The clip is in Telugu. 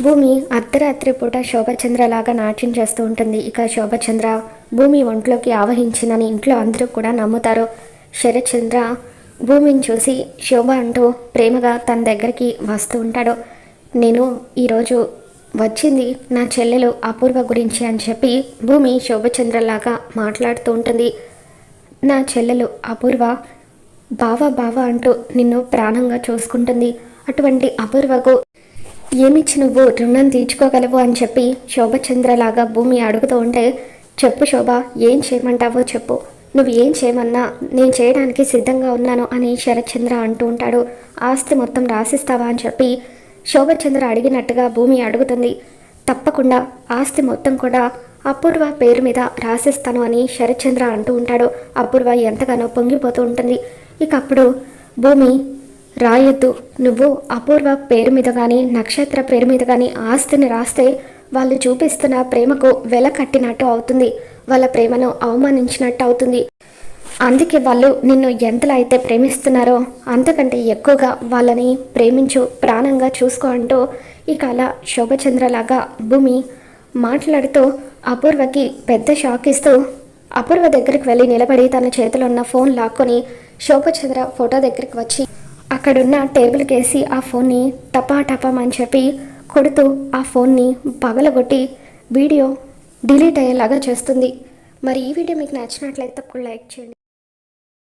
భూమి అర్ధరాత్రి పూట శోభచంద్రలాగా నాట్యం చేస్తూ ఉంటుంది. ఇక శోభచంద్ర భూమి ఒంట్లోకి ఆవహించిందని ఇంట్లో అందరూ కూడా నమ్ముతారు. శరత్చంద్ర భూమిని చూసి శోభ అంటూ ప్రేమగా తన దగ్గరికి వస్తూ ఉంటాడు. నేను ఈరోజు వచ్చింది నా చెల్లెలు అపూర్వ గురించి అని చెప్పి భూమి శోభచంద్రలాగా మాట్లాడుతూ ఉంటుంది. నా చెల్లెలు అపూర్వ బావా బావా అంటూ నిన్ను ప్రాణంగా చూసుకుంటుంది. అటువంటి అపూర్వకు ఏమిచ్చి నువ్వు రుణం తీర్చుకోగలవు అని చెప్పి శోభచంద్రలాగా భూమి అడుగుతూ ఉంటే, చెప్పు శోభ, ఏం చేయమంటావో చెప్పు, నువ్వు ఏం చేయమన్నా నేను చేయడానికి సిద్ధంగా ఉన్నాను అని శరత్చంద్ర అంటూ ఉంటాడు. ఆస్తి మొత్తం రాసిస్తావా అని చెప్పి శోభచంద్ర అడిగినట్టుగా భూమి అడుగుతుంది. తప్పకుండా ఆస్తి మొత్తం కూడా అపూర్వ పేరు మీద రాసిస్తాను అని శరత్చంద్ర అంటూ ఉంటాడు. అపూర్వ ఎంతగానో పొంగిపోతూ ఉంటుంది. ఇక అప్పుడు భూమి, రాయొద్దు, నువ్వు అపూర్వ పేరు మీద కానీ నక్షత్ర పేరు మీద కానీ ఆస్తిని రాస్తే వాళ్ళు చూపిస్తున్న ప్రేమకు వెల కట్టినట్టు అవుతుంది, వాళ్ళ ప్రేమను అవమానించినట్టు అవుతుంది. అందుకే వాళ్ళు నిన్ను ఎంతలా అయితే ప్రేమిస్తున్నారో అంతకంటే ఎక్కువగా వాళ్ళని ప్రేమించు, ప్రాణంగా చూసుకో అంటూ ఇక అలా శోభచంద్రలాగా భూమి మాట్లాడుతూ అపూర్వకి పెద్ద షాక్ ఇస్తూ అపూర్వ దగ్గరికి వెళ్ళి నిలబడి తన చేతిలో ఉన్న ఫోన్ లాక్కొని శోభచంద్ర ఫోటో దగ్గరికి వచ్చి అక్కడున్న టేబుల్కి వేసి ఆ ఫోన్ని టపా టపామని చెప్పి కొడుతూ ఆ ఫోన్ని పగలగొట్టి వీడియో డిలీట్ అయ్యేలాగా చేస్తుంది. మరి ఈ వీడియో మీకు నచ్చినట్లయితే తప్పకుండా లైక్ చేయండి.